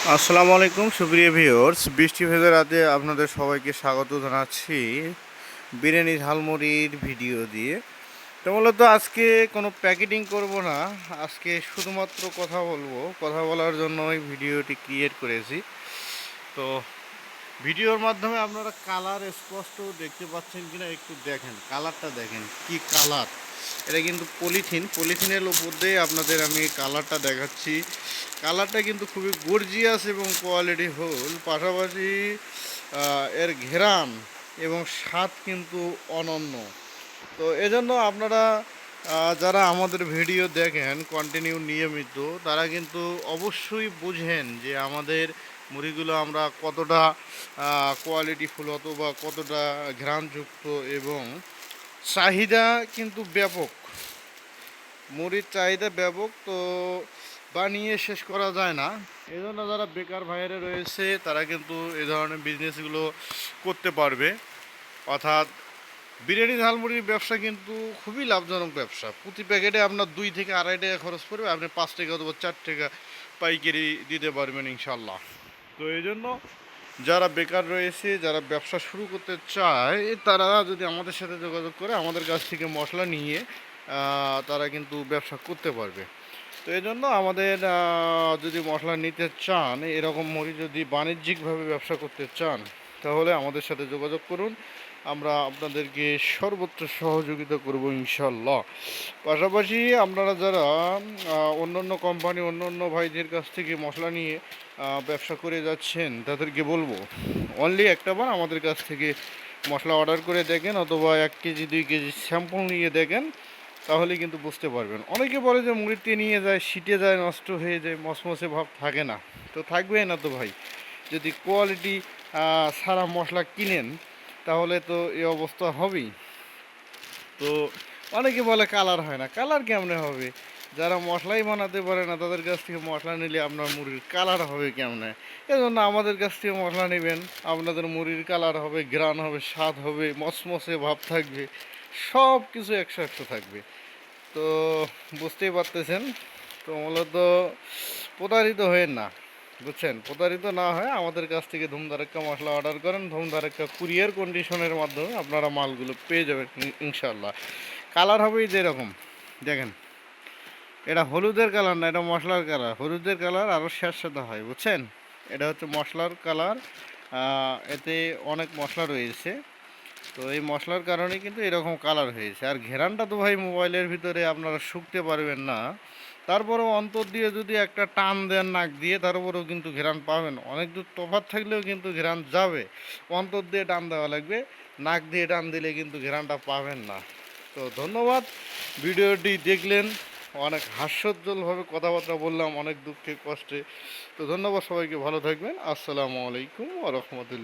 আসসালামু আলাইকুম সুপ্রিয় ভিউয়ার্স, বৃষ্টি ভেজা রাতে আপনাদের সবাইকে স্বাগত জানাচ্ছি বিরিয়ানি ঝালমুড়ির ভিডিও দিয়ে। তো মূলত আজকে কোনো প্যাকেটিং করব না, আজকে শুধুমাত্র কথা বলবো। কথা বলার জন্য এই ভিডিওটি ক্রিয়েট করেছি। তো ভিডিওর মাধ্যমে আপনারা কালার স্পষ্ট দেখতে পাচ্ছেন কিনা একটু দেখেন, কালারটা দেখেন কি কালার। এটা কিন্তু পলিথিনের উপর দিয়ে আপনাদের আমি কালারটা দেখাচ্ছি। কালারটা কিন্তু খুবই গর্জিয়াস এবং কোয়ালিটি ফুল, পাশাপাশি এর ঘেরান এবং স্বাদ কিন্তু অনন্য। তো এজন্য আপনারা যারা আমাদের ভিডিও দেখেন কন্টিনিউ নিয়মিত, তারা কিন্তু অবশ্যই বুঝেন যে আমাদের মুড়িগুলো আমরা কতটা কোয়ালিটিফুল অথবা কতটা ঘ্রাণযুক্ত, এবং চাহিদা কিন্তু ব্যাপক। মুড়ির চাহিদা ব্যাপক, তো বানিয়ে শেষ করা যায় না। এই জন্য যারা বেকার ভাইয়েরা রয়েছে তারা কিন্তু এই ধরনের বিজনেসগুলো করতে পারবে। অর্থাৎ বিরিয়ানি ঝালমুড়ির ব্যবসা কিন্তু খুবই লাভজনক ব্যবসা। প্রতি প্যাকেটে আপনার 2 থেকে 2.5 টাকা খরচ পড়বে, আপনি 5 টাকা অথবা 4 টাকা পাইকারি দিতে পারবেন ইনশাল্লাহ। তো এই জন্য যারা বেকার রয়েছে, যারা ব্যবসা শুরু করতে চায়, তারা যদি আমাদের সাথে যোগাযোগ করে আমাদের কাছ থেকে মশলা নিয়ে তারা কিন্তু ব্যবসা করতে পারবে। তো এই জন্য আমাদের যদি মশলা নিতে চান, এরকম মুড়ি যদি বাণিজ্যিকভাবে ব্যবসা করতে চান, তাহলে আমাদের সাথে যোগাযোগ করুন। আমরা আপনাদেরকে সর্বোচ্চ সহযোগিতা করব ইনশাল্লাহ। পাশাপাশি আপনারা যারা অন্য অন্য কোম্পানি, অন্য অন্য ভাইদের কাছ থেকে মশলা নিয়ে ব্যবসা করে যাচ্ছেন, তাদেরকে বলবো অনলি একটাবার আমাদের কাছ থেকে মশলা অর্ডার করে দেখেন, অথবা 1 কেজি 2 কেজি স্যাম্পল নিয়ে দেখেন, তাহলে কিন্তু বুঝতে পারবেন। অনেকে বলে যে মুড়িতে নিয়ে যায়, ছিটে যায়, নষ্ট হয়ে যায়, মসমসে ভাব থাকে না। তো থাকবে না তো ভাই, যদি কোয়ালিটি সারা মশলা কিনেন তাহলে তো এই অবস্থা হবেই। তো অনেকে বলে কালার হয় না, কালার কেমনে হবে? যারা মশলাই বানাতে পারে না তাদের কাছ থেকে মশলা নিলে আপনার মুড়ির কালার হবে কেমনে? এজন্য আমাদের কাছ থেকে মশলা নেবেন, আপনাদের মুড়ির কালার হবে, ঘ্রাণ হবে, স্বাদ হবে, মসমসে ভাব থাকবে, সব কিছু 100 থাকবে। তো বুঝতেই পারতেছেন। তো মূলত প্রতারিত হয়েন না, বুঝছেন? প্রতারিত না হয় আমাদের কাছ থেকে ধুমধারাক্কা মশলা অর্ডার করেন, ধুমধারাক্কা কুরিয়ার কন্ডিশনের মাধ্যমে আপনারা মালগুলো পেয়ে যাবেন ইনশাল্লাহ। কালার হবে যেরকম দেখেন, এটা হলুদের কালার না, এটা মশলার কালার। হলুদের কালার আরও স্যাঁতস্যাঁতে হয়, বুঝছেন? এটা হচ্ছে মশলার কালার, এতে অনেক মশলা রয়েছে। তো এই মশলার কারণে কিন্তু এরকম কালার হয়েছে। আর ঘেরানটা তো ভাই মোবাইলের ভিতরে আপনারা শুকতে পারবেন না, তারপরেও অন্তর দিয়ে যদি একটা টান দেন নাক দিয়ে, তারপরেও কিন্তু ঘেরান পাবেন। অনেক দূর তফাৎ থাকলেও কিন্তু ঘেরান যাবে। অন্তর দিয়ে টান দেওয়া লাগবে, নাক দিয়ে টান দিলে কিন্তু ঘেরানটা পাবেন না। তো ধন্যবাদ, ভিডিওটি দেখলেন। অনেক হাস্যোজ্জ্বলভাবে কথাবার্তা বললাম, অনেক দুঃখে কষ্টে। তো ধন্যবাদ সবাইকে, ভালো থাকবেন। আসসালামু আলাইকুম ওয়া রাহমাতুল্লাহ।